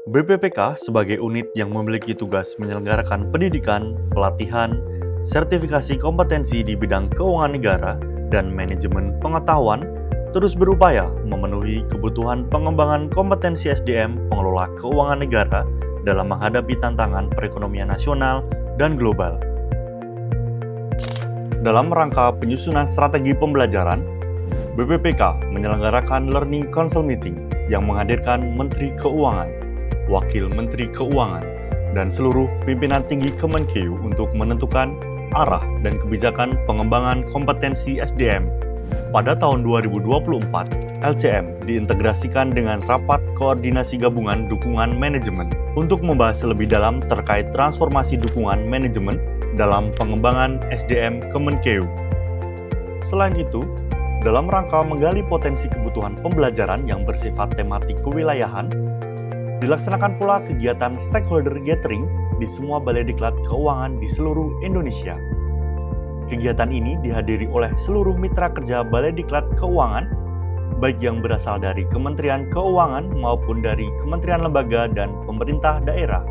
BPPK sebagai unit yang memiliki tugas menyelenggarakan pendidikan, pelatihan, sertifikasi kompetensi di bidang keuangan negara, dan manajemen pengetahuan, terus berupaya memenuhi kebutuhan pengembangan kompetensi SDM pengelola keuangan negara dalam menghadapi tantangan perekonomian nasional dan global. Dalam rangka penyusunan strategi pembelajaran, BPPK menyelenggarakan Learning Council Meeting yang menghadirkan Menteri Keuangan, Wakil Menteri Keuangan, dan seluruh pimpinan tinggi Kemenkeu untuk menentukan arah dan kebijakan pengembangan kompetensi SDM. Pada tahun 2024, LCM diintegrasikan dengan Rapat Koordinasi Gabungan Dukungan Manajemen untuk membahas lebih dalam terkait transformasi dukungan manajemen dalam pengembangan SDM Kemenkeu. Selain itu, dalam rangka menggali potensi kebutuhan pembelajaran yang bersifat tematik kewilayahan, dilaksanakan pula kegiatan stakeholder gathering di semua balai diklat keuangan di seluruh Indonesia. Kegiatan ini dihadiri oleh seluruh mitra kerja balai diklat keuangan, baik yang berasal dari Kementerian Keuangan maupun dari kementerian lembaga dan pemerintah daerah,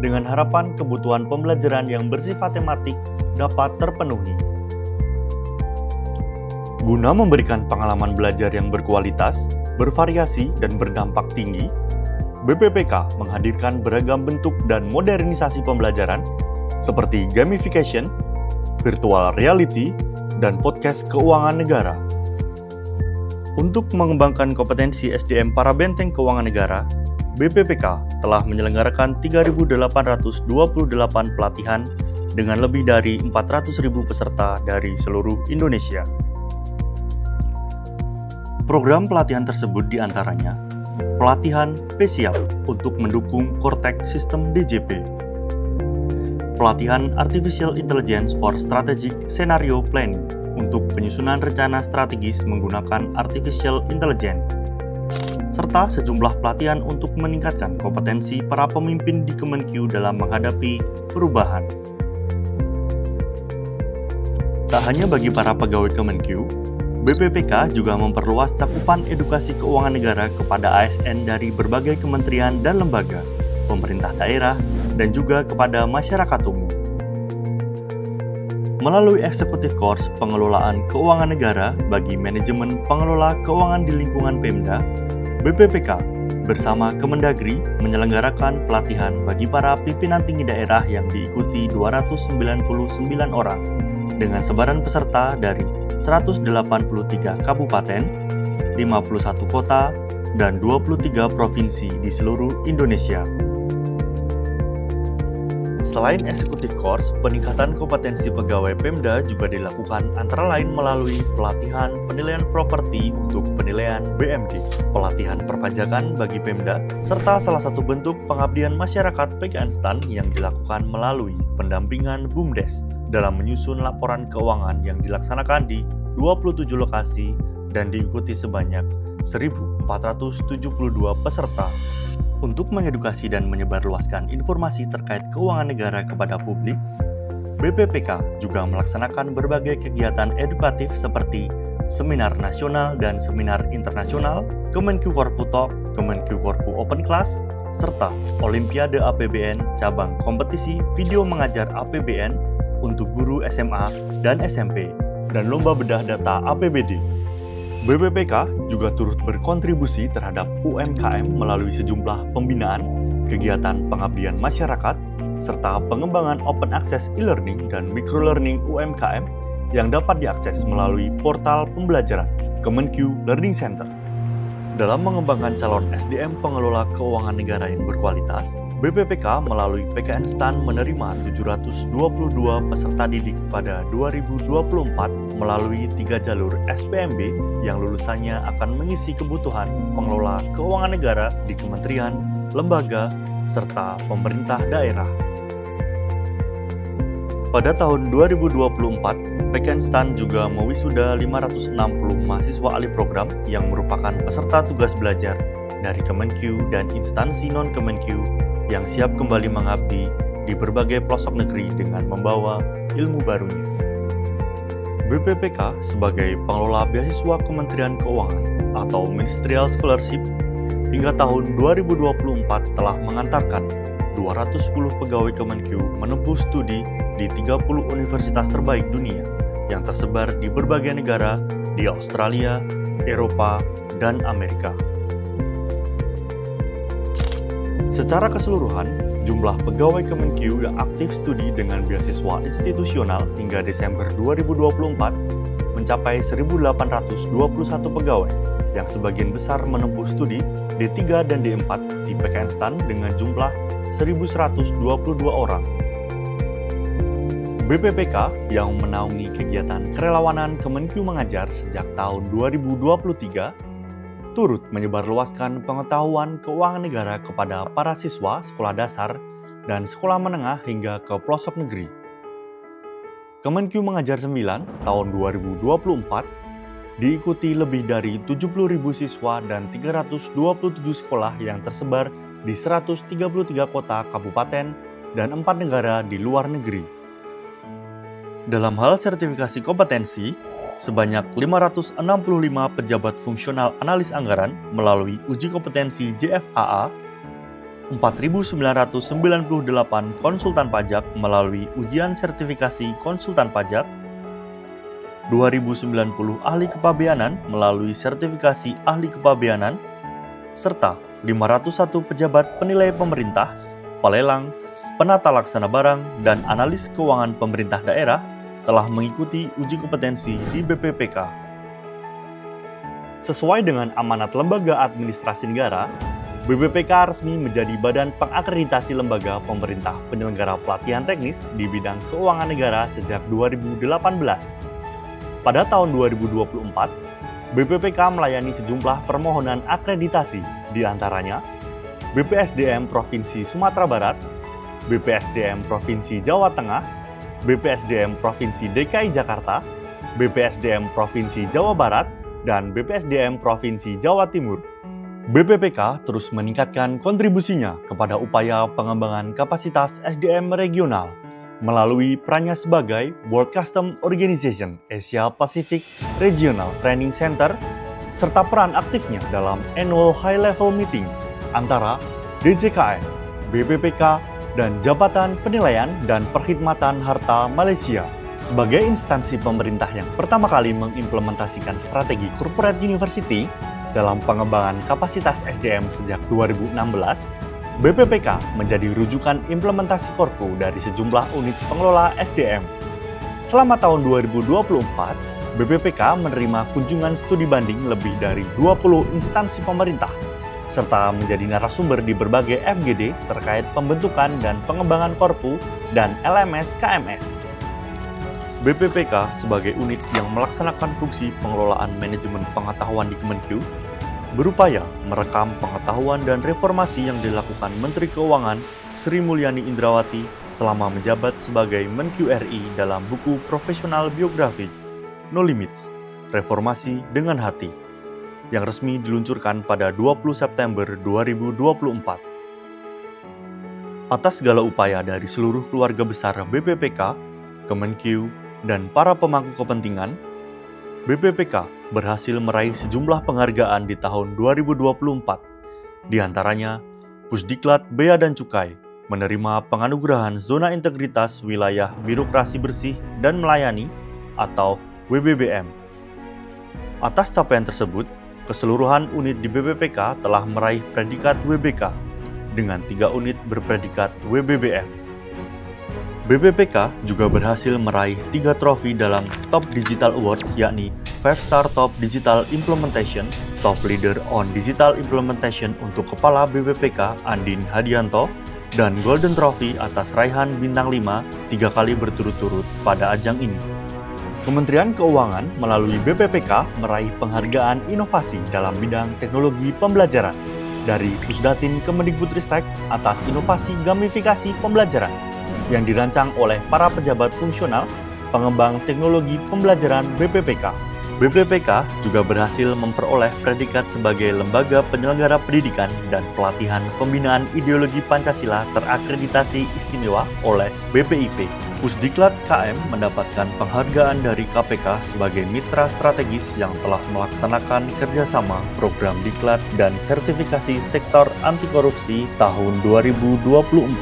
dengan harapan kebutuhan pembelajaran yang bersifat tematik dapat terpenuhi. Guna memberikan pengalaman belajar yang berkualitas, bervariasi, dan berdampak tinggi, BPPK menghadirkan beragam bentuk dan modernisasi pembelajaran seperti gamification, virtual reality, dan podcast keuangan negara. Untuk mengembangkan kompetensi SDM para benteng keuangan negara, BPPK telah menyelenggarakan 3.828 pelatihan dengan lebih dari 400.000 peserta dari seluruh Indonesia. Program pelatihan tersebut diantaranya pelatihan PSIAP untuk mendukung Kortek Sistem DJP, pelatihan Artificial Intelligence for Strategic Scenario Planning untuk penyusunan rencana strategis menggunakan Artificial Intelligence, serta sejumlah pelatihan untuk meningkatkan kompetensi para pemimpin di Kemenkeu dalam menghadapi perubahan. Tak hanya bagi para pegawai Kemenkeu, BPPK juga memperluas cakupan edukasi keuangan negara kepada ASN dari berbagai kementerian dan lembaga, pemerintah daerah, dan juga kepada masyarakat umum. Melalui Executive Course Pengelolaan Keuangan Negara bagi manajemen pengelola keuangan di lingkungan Pemda, BPPK bersama Kemendagri menyelenggarakan pelatihan bagi para pimpinan tinggi daerah yang diikuti 299 orang dengan sebaran peserta dari 183 kabupaten, 51 kota, dan 23 provinsi di seluruh Indonesia. Selain Executive Course, peningkatan kompetensi pegawai Pemda juga dilakukan antara lain melalui pelatihan penilaian properti untuk penilaian BMD, pelatihan perpajakan bagi Pemda, serta salah satu bentuk pengabdian masyarakat PK Instan yang dilakukan melalui pendampingan BUMDes dalam menyusun laporan keuangan yang dilaksanakan di 27 lokasi dan diikuti sebanyak 1.472 peserta. Untuk mengedukasi dan menyebarluaskan informasi terkait keuangan negara kepada publik, BPPK juga melaksanakan berbagai kegiatan edukatif seperti seminar nasional dan seminar internasional, Kemenkeu Korpu Talk, Kemenkeu Korpu Open Class, serta Olimpiade APBN cabang kompetisi video mengajar APBN untuk guru SMA dan SMP, dan lomba bedah data APBD. BPPK juga turut berkontribusi terhadap UMKM melalui sejumlah pembinaan, kegiatan pengabdian masyarakat, serta pengembangan open access e-learning dan microlearning UMKM yang dapat diakses melalui portal pembelajaran Kemenkeu Learning Center. Dalam mengembangkan calon SDM pengelola keuangan negara yang berkualitas, BPPK melalui PK Instan menerima 722 peserta didik pada 2024 melalui 3 jalur SPMB yang lulusannya akan mengisi kebutuhan pengelola keuangan negara di kementerian, lembaga, serta pemerintah daerah. Pada tahun 2024, PK Instan juga mewisuda 560 mahasiswa ahli program yang merupakan peserta tugas belajar dari Kemenkeu dan instansi non-Kemenkeu yang siap kembali mengabdi di berbagai pelosok negeri dengan membawa ilmu barunya. BPPK sebagai pengelola beasiswa Kementerian Keuangan atau Ministerial Scholarship hingga tahun 2024 telah mengantarkan 210 pegawai Kemenq menempuh studi di 30 universitas terbaik dunia yang tersebar di berbagai negara di Australia, Eropa, dan Amerika. Secara keseluruhan, jumlah pegawai Kemenq yang aktif studi dengan beasiswa institusional hingga Desember 2024 mencapai 1.821 pegawai, yang sebagian besar menempuh studi D3 dan D4 di PKN dengan jumlah 1.122 orang. BPPK yang menaungi kegiatan kerelawanan Kemenq Mengajar sejak tahun 2023 turut menyebarluaskan pengetahuan keuangan negara kepada para siswa sekolah dasar dan sekolah menengah hingga ke pelosok negeri. Kemenq Mengajar 9 tahun 2024 diikuti lebih dari 70.000 siswa dan 327 sekolah yang tersebar di 133 kota kabupaten dan 4 negara di luar negeri. Dalam hal sertifikasi kompetensi, sebanyak 565 pejabat fungsional analis anggaran melalui uji kompetensi JFAA, 4.998 konsultan pajak melalui ujian sertifikasi konsultan pajak, 2.090 ahli kepabeanan melalui sertifikasi ahli kepabeanan, serta 501 pejabat penilai pemerintah, pelelang, penata laksana barang, dan analis keuangan pemerintah daerah telah mengikuti uji kompetensi di BPPK. Sesuai dengan amanat Lembaga Administrasi Negara, BPPK resmi menjadi badan pengakreditasi lembaga pemerintah penyelenggara pelatihan teknis di bidang keuangan negara sejak 2018. Pada tahun 2024, BPPK melayani sejumlah permohonan akreditasi, di antaranya BPSDM Provinsi Sumatera Barat, BPSDM Provinsi Jawa Tengah, BPSDM Provinsi DKI Jakarta, BPSDM Provinsi Jawa Barat, dan BPSDM Provinsi Jawa Timur. BPPK terus meningkatkan kontribusinya kepada upaya pengembangan kapasitas SDM regional melalui perannya sebagai World Custom Organization Asia Pacific Regional Training Center, serta peran aktifnya dalam Annual High Level Meeting antara DJKN, BPPK, dan Jabatan Penilaian dan Perkhidmatan Harta Malaysia sebagai instansi pemerintah yang pertama kali mengimplementasikan strategi Corporate University dalam pengembangan kapasitas SDM sejak 2016. BPPK menjadi rujukan implementasi Korpu dari sejumlah unit pengelola SDM. Selama tahun 2024, BPPK menerima kunjungan studi banding lebih dari 20 instansi pemerintah, serta menjadi narasumber di berbagai FGD terkait pembentukan dan pengembangan Korpu dan LMS KMS. BPPK sebagai unit yang melaksanakan fungsi pengelolaan manajemen pengetahuan di Kemenq, berupaya merekam pengetahuan dan reformasi yang dilakukan Menteri Keuangan Sri Mulyani Indrawati selama menjabat sebagai Menq RI dalam buku profesional biografi No Limits, Reformasi dengan Hati, yang resmi diluncurkan pada 20 September 2024. Atas segala upaya dari seluruh keluarga besar BPPK, Kemenq, dan para pemangku kepentingan, BPPK berhasil meraih sejumlah penghargaan di tahun 2024. Di antaranya, Pusdiklat Bea dan Cukai menerima penganugerahan Zona Integritas Wilayah Birokrasi Bersih dan Melayani atau WBBM. Atas capaian tersebut, keseluruhan unit di BPPK telah meraih predikat WBK, dengan 3 unit berpredikat WBBM. BPPK juga berhasil meraih 3 trofi dalam Top Digital Awards, yakni 5-Star Top Digital Implementation, Top Leader on Digital Implementation untuk Kepala BPPK Andin Hadianto, dan Golden Trophy atas raihan bintang 5 3 kali berturut-turut pada ajang ini. Kementerian Keuangan melalui BPPK meraih penghargaan inovasi dalam bidang teknologi pembelajaran dari Pusdatin Kemendikbudristek atas inovasi gamifikasi pembelajaran yang dirancang oleh para pejabat fungsional pengembang teknologi pembelajaran BPPK. BPPK juga berhasil memperoleh predikat sebagai lembaga penyelenggara pendidikan dan pelatihan pembinaan ideologi Pancasila terakreditasi istimewa oleh BPIP. Pusdiklat KM mendapatkan penghargaan dari KPK sebagai mitra strategis yang telah melaksanakan kerjasama program diklat dan sertifikasi sektor anti korupsi tahun 2024.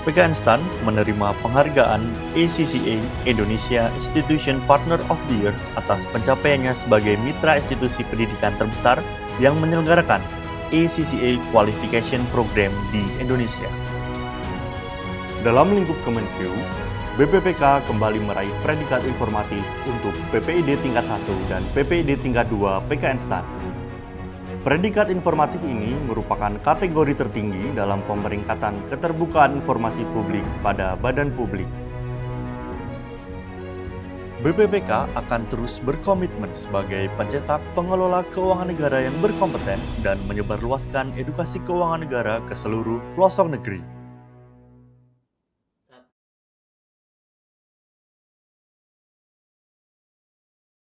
PKN STAN menerima penghargaan ACCA Indonesia Institution Partner of the Year atas pencapaiannya sebagai mitra institusi pendidikan terbesar yang menyelenggarakan ACCA Qualification Program di Indonesia. Dalam lingkup Kemenq, BPPK kembali meraih predikat informatif untuk PPID tingkat 1 dan PPID tingkat 2 PKN STAN. Predikat informatif ini merupakan kategori tertinggi dalam pemeringkatan keterbukaan informasi publik pada badan publik. BPPK akan terus berkomitmen sebagai pencetak pengelola keuangan negara yang berkompeten dan menyebarluaskan edukasi keuangan negara ke seluruh pelosok negeri.